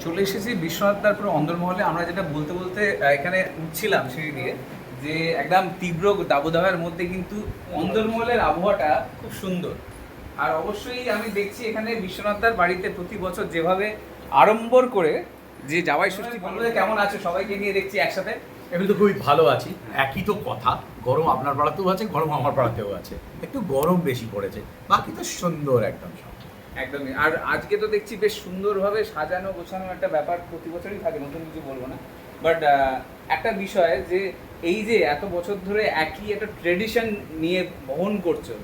চলে এসেছি বিশ্বনাথদার পুরো অন্দরমহলে। আমরা যেটা বলতে বলতে এখানে উঠছিলাম সিঁড়ি দিয়ে, যে একদম তীব্র দাবদাহের মধ্যে কিন্তু অন্দরমহলের আবহাওয়াটা খুব সুন্দর। আর অবশ্যই আমি দেখছি এখানে বিশ্বনাথদার বাড়িতে প্রতি বছর যেভাবে আড়ম্বর করে যে জামাই ষষ্ঠী বলবে। কেমন আছে সবাইকে নিয়ে দেখছি একসাথে? আমি তো খুবই ভালো আছি। একই তো কথা, গরম আপনার পাড়াতেও আছে, গরম আমার পাড়াতেও আছে, একটু গরম বেশি পড়েছে, বাকি তো সুন্দর একদম সব। একদমই। আর আজকে তো দেখছি বেশ সুন্দরভাবে সাজানো গোছানো একটা ব্যাপার প্রতি বছরই থাকে, নতুন কিছু বলবো না। বাট একটা বিষয় যে এই যে এত বছর ধরে একই একটা ট্রেডিশন নিয়ে বহন করছো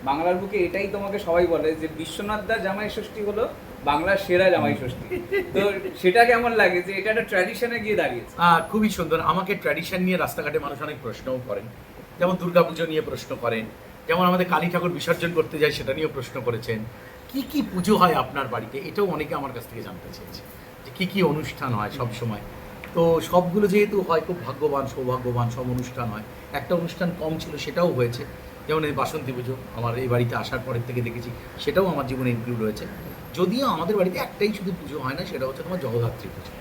বাংলার বুকে, এটাই তোমাকে সবাই বলে যে বিশ্বনাথদার জামাই ষষ্ঠী হলো বাংলার সেরা জামাই ষষ্ঠী। তো সেটা কেমন লাগে যে এটা একটা ট্র্যাডিশনে গিয়ে দাঁড়িয়েছে? খুবই সুন্দর। আমাকে ট্র্যাডিশন নিয়ে রাস্তাঘাটে মানুষ অনেক প্রশ্নও করেন, যেমন দুর্গাপুজো নিয়ে প্রশ্ন করেন, যেমন আমাদের কালী ঠাকুর বিসর্জন করতে যাই সেটা নিয়েও প্রশ্ন করেছেন। কি কি পুজো হয় আপনার বাড়িতে, এটাও অনেকে আমার কাছ থেকে জানতে চেয়েছে, যে কী কী অনুষ্ঠান হয় সব সময়। তো সবগুলো যেহেতু হয়, খুব ভাগ্যবান সৌভাগ্যবান, সব অনুষ্ঠান হয়। একটা অনুষ্ঠান কম ছিল, সেটাও হয়েছে, যেমন এই বাসন্তী পুজো আমার এই বাড়িতে আসার পরের থেকে দেখেছি, সেটাও আমার জীবনে ইনক্লুড হয়েছে। যদিও আমাদের বাড়িতে একটাই শুধু পুজো হয় না, সেটা হচ্ছে তোমার জগদ্ধাত্রী পুজো।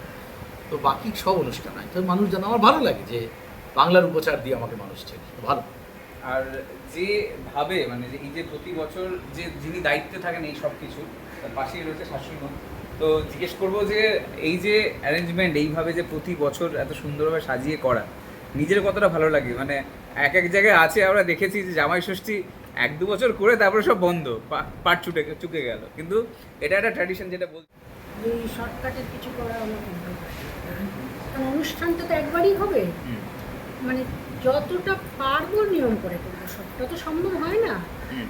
তো বাকি সব অনুষ্ঠান হয়। তো মানুষ যেন, আমার ভালো লাগে যে বাংলার উপচার দিয়ে আমাকে মানুষ চেনে, ভালো। আর যে ভাবে মানে যে এই যে প্রতি বছর যে যিনি দায়িত্বে থাকেন এই সব কিছু, তার পাশেই রয়েছে শাশুড়ি মা। তো জিজ্ঞেস করবো যে এই যে অ্যারেঞ্জমেন্ট এইভাবে যে প্রতি বছর এত সুন্দরভাবে সাজিয়ে করা, নিজের কতটা ভালো লাগে? মানে এক এক জায়গায় আছে আমরা দেখেছি যে জামাই ষষ্ঠী এক দু বছর করে তারপরে সব বন্ধ, পাট চুকে গেল, কিন্তু এটা একটা ট্র্যাডিশন যেটা বল। এই শর্টকাটের কিছু করা আমার খুব ভালো লাগে। কারণ অনুষ্ঠানটা তো একবারই হবে, মানে যতটা পারবো নিয়ম করে করবো, সবটা তো সম্ভব হয় না।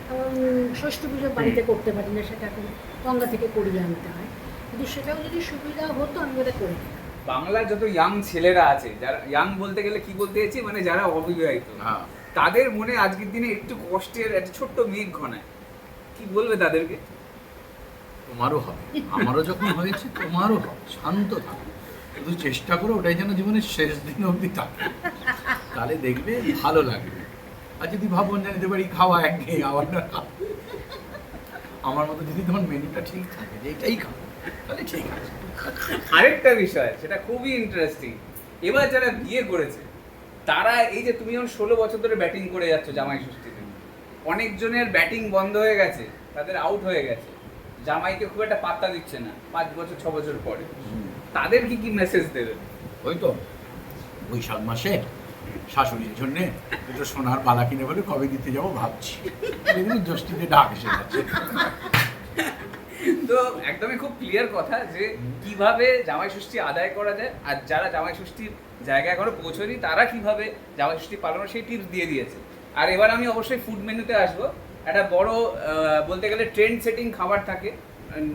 কারণ ষষ্ঠী পুজো বাড়িতে করতে পারি না, সেটা এখন গঙ্গা থেকে করিয়ে আনতে হয়, কিন্তু সেটাও যদি সুবিধা হতো আমি ওটা করে দিতাম। বাংলার যত ইয়াং ছেলেরা আছে, যারা ইয়াং বলতে গেলে কি বলতে চাইছি, মানে যারা অবিবাহিত, হ্যাঁ, তাদের মনে আজকের দিনে একটু কষ্টের একটা ছোট্ট মেঘ ঘনায়, কি বলবে তাদেরকে? তোমারও হবে, আমারও যখন হয়েছে তোমারও হবে। শান্ত থাকো, শুধু চেষ্টা করো ওটাই যেন জীবনের শেষ দিন অবধি থাকে, তাহলে দেখবে ভালো লাগবে। আর যদি ভাবুন যে নিতে পারি খাওয়া একঘেয়ে খাওয়াটা খাও, আমার মতো যদি তোমার মেনুটা ঠিক থাকে যে এটাই খাও, তাহলে ঠিক আছে। আরেকটা বিষয়, সেটা খুবই ইন্টারেস্টিং, এবার যারা বিয়ে করেছে তারা এই যে তুমি যখন 16 বছর ধরে ব্যাটিং করে যাচ্ছ জামাই ষষ্ঠীতে, অনেকজনের ব্যাটিং বন্ধ হয়ে গেছে, তাদের আউট হয়ে গেছে, জামাইকে খুব একটা পাত্তা দিচ্ছে না 5 বছর 6 বছর পরে, তাদের কি কি মেসেজ দেবে? ওই তো বৈশাখ মাসে শাশুড়ির জন্যে একটু সোনার বালা কিনে বলে কবে দিতে যাবো ভাবছি, জ্যৈষ্ঠীতে ডাক এসে যাচ্ছে। তো একদমই খুব ক্লিয়ার কথা যে কিভাবে জামাই ষষ্ঠী আদায় করা যায়, আর যারা জামাই ষষ্ঠীর জায়গায় এখনো পৌঁছয়নি তারা কিভাবে জামাই ষষ্ঠী পালনের সেই টিপস দিয়ে দিয়েছে। আর এবার আমি অবশ্যই ফুড মেনুতে আসবো। একটা বড় বলতে গেলে ট্রেন্ড সেটিং খাবার থাকে,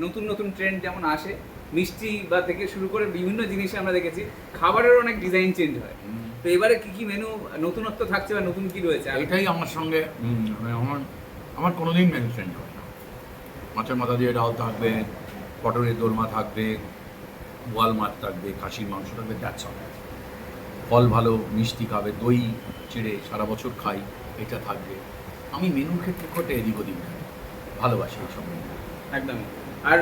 নতুন নতুন ট্রেন্ড যেমন আসে, মিষ্টি বা থেকে শুরু করে বিভিন্ন জিনিসে আমরা দেখেছি খাবারের অনেক ডিজাইন চেঞ্জ হয়। তো এবারে কি কি মেনু নতুনত্ব থাকছে বা নতুন কি রয়েছে? এটাই আমার সঙ্গে মানে আমার কোনোদিন মেনু চেঞ্জ হয় না। মাছের মাথা দিয়ে ডাল থাকবে, পটলের দোরমা থাকবে, বোয়াল মাছ থাকবে, খাসির মাংস থাকবে, দ্যাটস অল। ফল ভালো, মিষ্টি খাবে, দই চিড়ে সারা বছর খাই, এটা থাকবে। আমি মেনুর ক্ষেত্রে কোটে এদিক ওদিক খাই, ভালোবাসি এইসব মেনু। একদমই। আর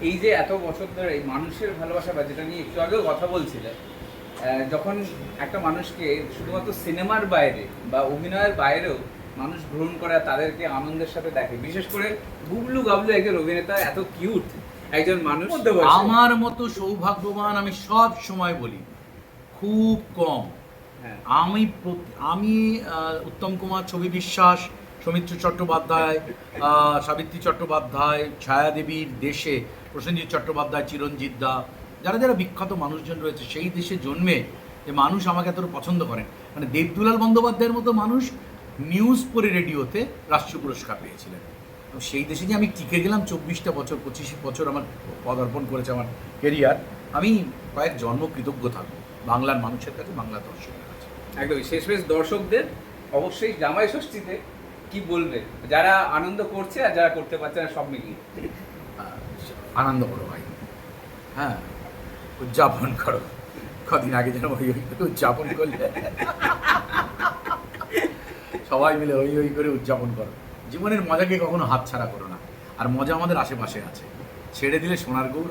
এই যে এত বছর ধরে এই মানুষের ভালোবাসা, বা যেটা নিয়ে একটু আগেও কথা বলছিলে, যখন একটা মানুষকে শুধুমাত্র সিনেমার বাইরে বা অভিনয়ের বাইরেও মানুষ গ্রহণ করে, তাদেরকে আনন্দের সাথে দেখে, বিশেষ করে গুবলু গাবলু একজন অভিনেতা, এত কিউট একজন মানুষ, আমার মতো সৌভাগ্যবান আমি সব সময় বলি খুব কম। হ্যাঁ, আমি উত্তম কুমার, ছবি বিশ্বাস, সৌমিত্র চট্টোপাধ্যায়, সাবিত্রী চট্টোপাধ্যায়, ছায়াদেবীর দেশে প্রসেনজিৎ চট্টোপাধ্যায়, চিরঞ্জিত দা, যারা যারা বিখ্যাত মানুষজন রয়েছে সেই দেশে জন্মে যে মানুষ আমাকে এত পছন্দ করেন। মানে দেবদুলাল বন্দ্যোপাধ্যায়ের মতো মানুষ নিউজ পড়ে রেডিওতে রাষ্ট্রীয় পুরস্কার পেয়েছিলেন। তো সেই দেশে যে আমি টিকে গেলাম 24টা বছর, 25 বছর আমার পদার্পণ করেছে আমার কেরিয়ার, আমি কয়েক জন্ম কৃতজ্ঞ থাকবো বাংলার মানুষের কাছে, বাংলা দর্শকের কাছে। একদমই। শেষমেশ দর্শকদের অবশ্যই জামাই ষষ্ঠীতে কি বলবে, যারা আনন্দ করছে আর যারা করতে পারছে না, সব মিলিয়ে? আনন্দ করো ভাই, হ্যাঁ, উদযাপন করো। কদিন আগে যেন হই হই করে উদযাপন করলে, সবাই মিলে হই হই করে উদযাপন করো। জীবনের মজাকে কখনো হাতছাড়া করো না। আর মজা আমাদের আশেপাশে আছে, ছেড়ে দিলে সোনার গৌর।